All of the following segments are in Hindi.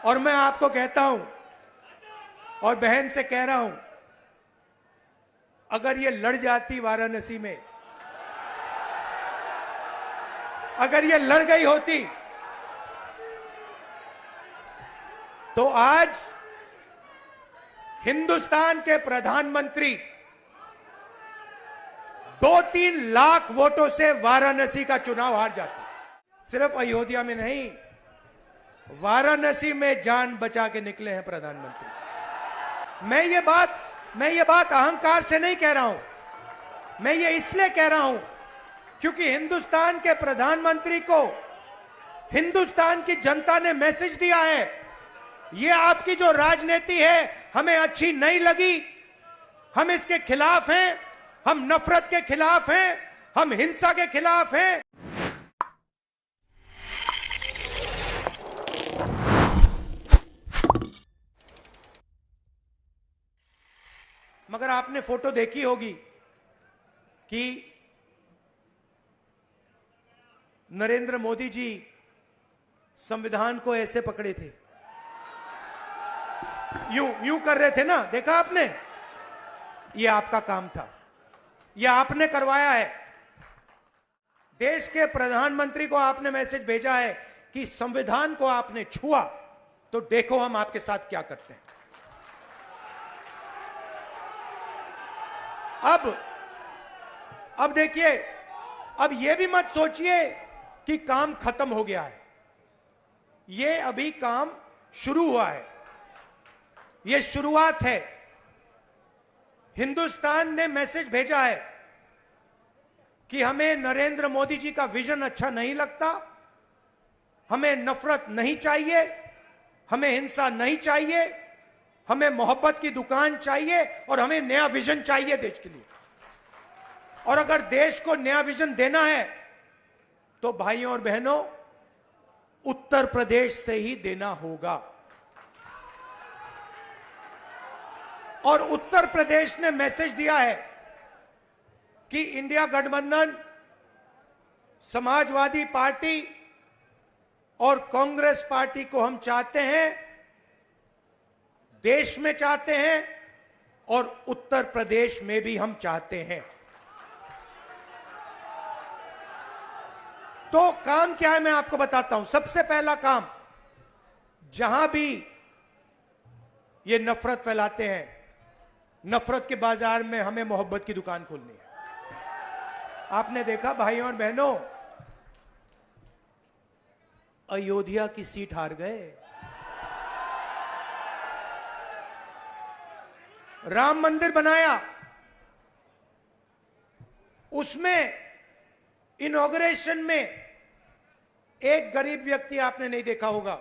और मैं आपको कहता हूं और बहन से कह रहा हूं, अगर ये लड़ जाती वाराणसी में, अगर ये लड़ गई होती तो आज हिंदुस्तान के प्रधानमंत्री 2-3 लाख वोटों से वाराणसी का चुनाव हार जाते। सिर्फ अयोध्या में नहीं, वाराणसी में जान बचा के निकले हैं प्रधानमंत्री। मैं ये बात अहंकार से नहीं कह रहा हूं, मैं ये इसलिए कह रहा हूं क्योंकि हिंदुस्तान के प्रधानमंत्री को हिंदुस्तान की जनता ने मैसेज दिया है, ये आपकी जो राजनीति है हमें अच्छी नहीं लगी, हम इसके खिलाफ हैं, हम नफरत के खिलाफ हैं, हम हिंसा के खिलाफ हैं। मगर आपने फोटो देखी होगी कि नरेंद्र मोदी जी संविधान को ऐसे पकड़े थे, यूं कर रहे थे ना, देखा आपने? यह आपका काम था, यह आपने करवाया है। देश के प्रधानमंत्री को आपने मैसेज भेजा है कि संविधान को आपने छुआ तो देखो हम आपके साथ क्या करते हैं। अब देखिए, अब यह भी मत सोचिए कि काम खत्म हो गया है, यह अभी काम शुरू हुआ है, यह शुरुआत है। हिंदुस्तान ने मैसेज भेजा है कि हमें नरेंद्र मोदी जी का विजन अच्छा नहीं लगता, हमें नफरत नहीं चाहिए, हमें हिंसा नहीं चाहिए, हमें मोहब्बत की दुकान चाहिए और हमें नया विजन चाहिए देश के लिए। और अगर देश को नया विजन देना है तो भाइयों और बहनों, उत्तर प्रदेश से ही देना होगा। और उत्तर प्रदेश ने मैसेज दिया है कि इंडिया गठबंधन, समाजवादी पार्टी और कांग्रेस पार्टी को हम चाहते हैं, देश में चाहते हैं और उत्तर प्रदेश में भी हम चाहते हैं। तो काम क्या है मैं आपको बताता हूं। सबसे पहला काम, जहां भी ये नफरत फैलाते हैं, नफरत के बाजार में हमें मोहब्बत की दुकान खोलनी है। आपने देखा भाइयों और बहनों, अयोध्या की सीट हार गए, राम मंदिर बनाया, उसमें इनॉग्रेशन में एक गरीब व्यक्ति आपने नहीं देखा होगा,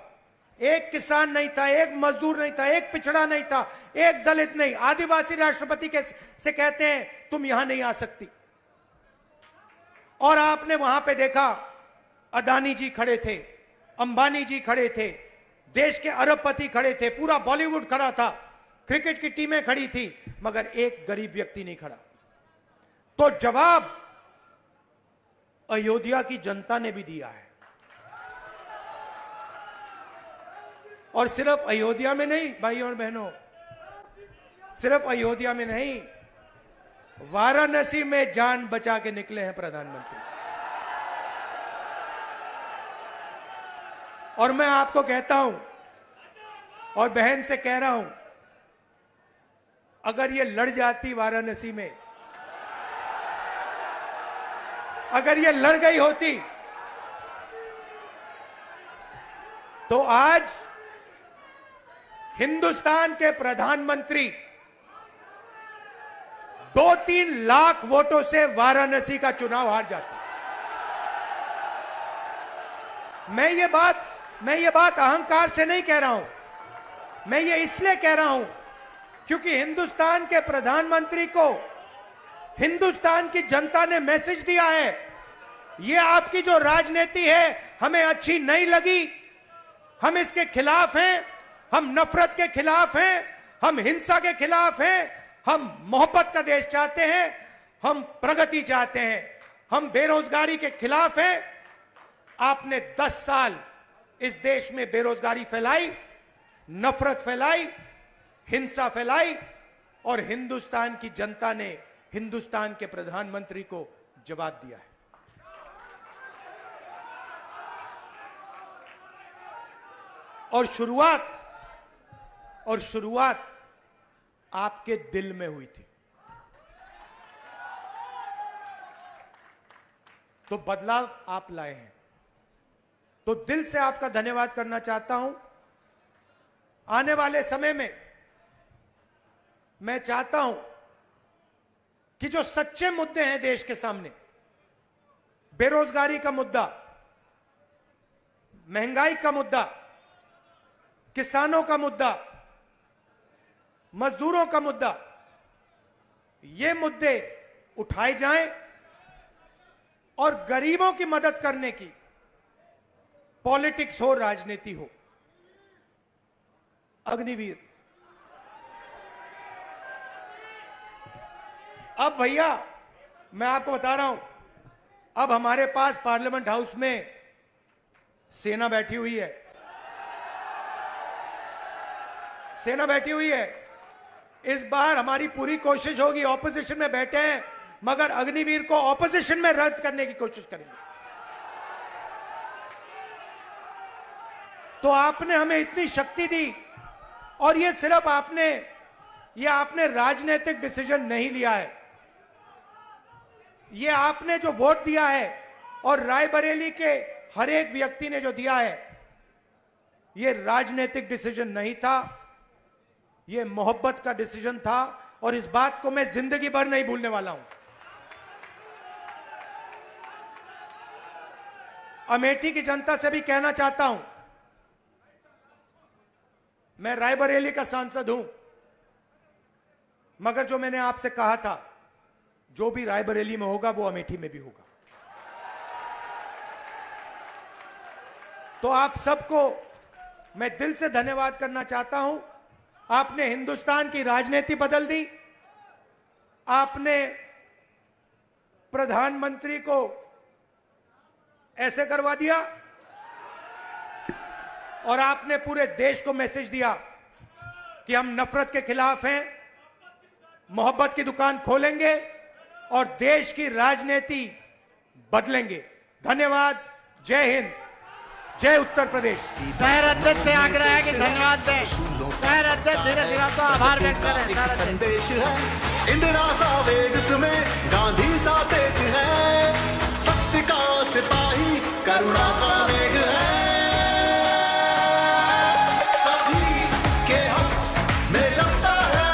एक किसान नहीं था, एक मजदूर नहीं था, एक पिछड़ा नहीं था, एक दलित नहीं, आदिवासी राष्ट्रपति से कहते हैं तुम यहां नहीं आ सकती। और आपने वहां पे देखा अदानी जी खड़े थे, अंबानी जी खड़े थे, देश के अरबपति खड़े थे, पूरा बॉलीवुड खड़ा था, क्रिकेट की टीमें खड़ी थी, मगर एक गरीब व्यक्ति नहीं खड़ा। तो जवाब अयोध्या की जनता ने भी दिया है। और सिर्फ अयोध्या में नहीं भाइयों और बहनों, सिर्फ अयोध्या में नहीं, वाराणसी में जान बचा के निकले हैं प्रधानमंत्री। और मैं आपको कहता हूं और बहन से कह रहा हूं, अगर ये लड़ जाती वाराणसी में, अगर ये लड़ गई होती तो आज हिंदुस्तान के प्रधानमंत्री 2-3 लाख वोटों से वाराणसी का चुनाव हार जाते। मैं ये बात अहंकार से नहीं कह रहा हूं, मैं ये इसलिए कह रहा हूं क्योंकि हिंदुस्तान के प्रधानमंत्री को हिंदुस्तान की जनता ने मैसेज दिया है, ये आपकी जो राजनीति है हमें अच्छी नहीं लगी, हम इसके खिलाफ हैं, हम नफरत के खिलाफ हैं, हम हिंसा के खिलाफ हैं, हम मोहब्बत का देश चाहते हैं, हम प्रगति चाहते हैं, हम बेरोजगारी के खिलाफ हैं। आपने 10 साल इस देश में बेरोजगारी फैलाई, नफरत फैलाई, हिंसा फैलाई और हिंदुस्तान की जनता ने हिंदुस्तान के प्रधानमंत्री को जवाब दिया है। और शुरुआत आपके दिल में हुई थी। तो बदलाव आप लाए हैं, तो दिल से आपका धन्यवाद करना चाहता हूं। आने वाले समय में मैं चाहता हूं कि जो सच्चे मुद्दे हैं देश के सामने, बेरोजगारी का मुद्दा, महंगाई का मुद्दा, किसानों का मुद्दा, मजदूरों का मुद्दा, ये मुद्दे उठाए जाएं और गरीबों की मदद करने की पॉलिटिक्स हो, राजनीति हो। अग्निवीर, अब भैया मैं आपको बता रहा हूं, अब हमारे पास पार्लियामेंट हाउस में सेना बैठी हुई है, सेना बैठी हुई है। इस बार हमारी पूरी कोशिश होगी, ऑपोजिशन में बैठे हैं मगर अग्निवीर को ऑपोजिशन में रद्द करने की कोशिश करेंगे। तो आपने हमें इतनी शक्ति दी और ये सिर्फ आपने राजनीतिक डिसीजन नहीं लिया है, ये आपने जो वोट दिया है और रायबरेली के हर एक व्यक्ति ने जो दिया है, ये राजनीतिक डिसीजन नहीं था, ये मोहब्बत का डिसीजन था और इस बात को मैं जिंदगी भर नहीं भूलने वाला हूं। अमेठी की जनता से भी कहना चाहता हूं, मैं रायबरेली का सांसद हूं, मगर जो मैंने आपसे कहा था, जो भी रायबरेली में होगा वो अमेठी में भी होगा। तो आप सबको मैं दिल से धन्यवाद करना चाहता हूं। आपने हिंदुस्तान की राजनीति बदल दी, आपने प्रधानमंत्री को ऐसे करवा दिया और आपने पूरे देश को मैसेज दिया कि हम नफरत के खिलाफ हैं, मोहब्बत की दुकान खोलेंगे और देश की राजनीति बदलेंगे। धन्यवाद। जय हिंद, जय उत्तर प्रदेश। शहर अध्यक्ष से आग्रह है कि धन्यवाद दें। शहर अध्यक्ष धीरे धीरे तो आभार व्यक्त करें। संदेश है इंदिरा सा वेग में, गांधी सा तेज है, सत्य का सिपाही करुणा का वेग है। सभी के हक में लड़ता है,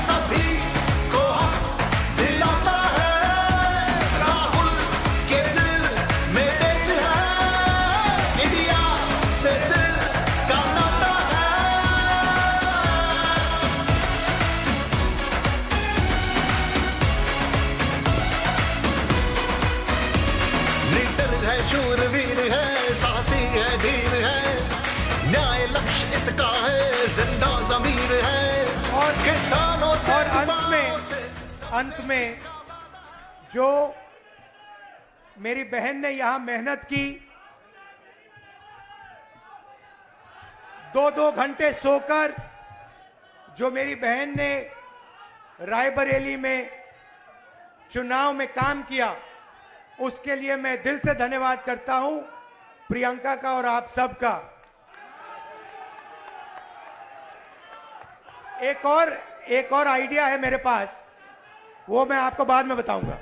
सभी को हक दिलाता है। राहुल के दिल में देश है, इंडिया से दिल का नाता है। निडर है, शूरवीर है, साहसी है, धीर है, न्याय लक्ष्य इसका है, जिंदा ज़मीर है और किसानों से और अंत में जो मेरी बहन ने यहां मेहनत की, 2-2 घंटे सोकर जो मेरी बहन ने रायबरेली में चुनाव में काम किया, उसके लिए मैं दिल से धन्यवाद करता हूं प्रियंका का और आप सबका। एक और आइडिया है मेरे पास, वो मैं आपको बाद में बताऊंगा।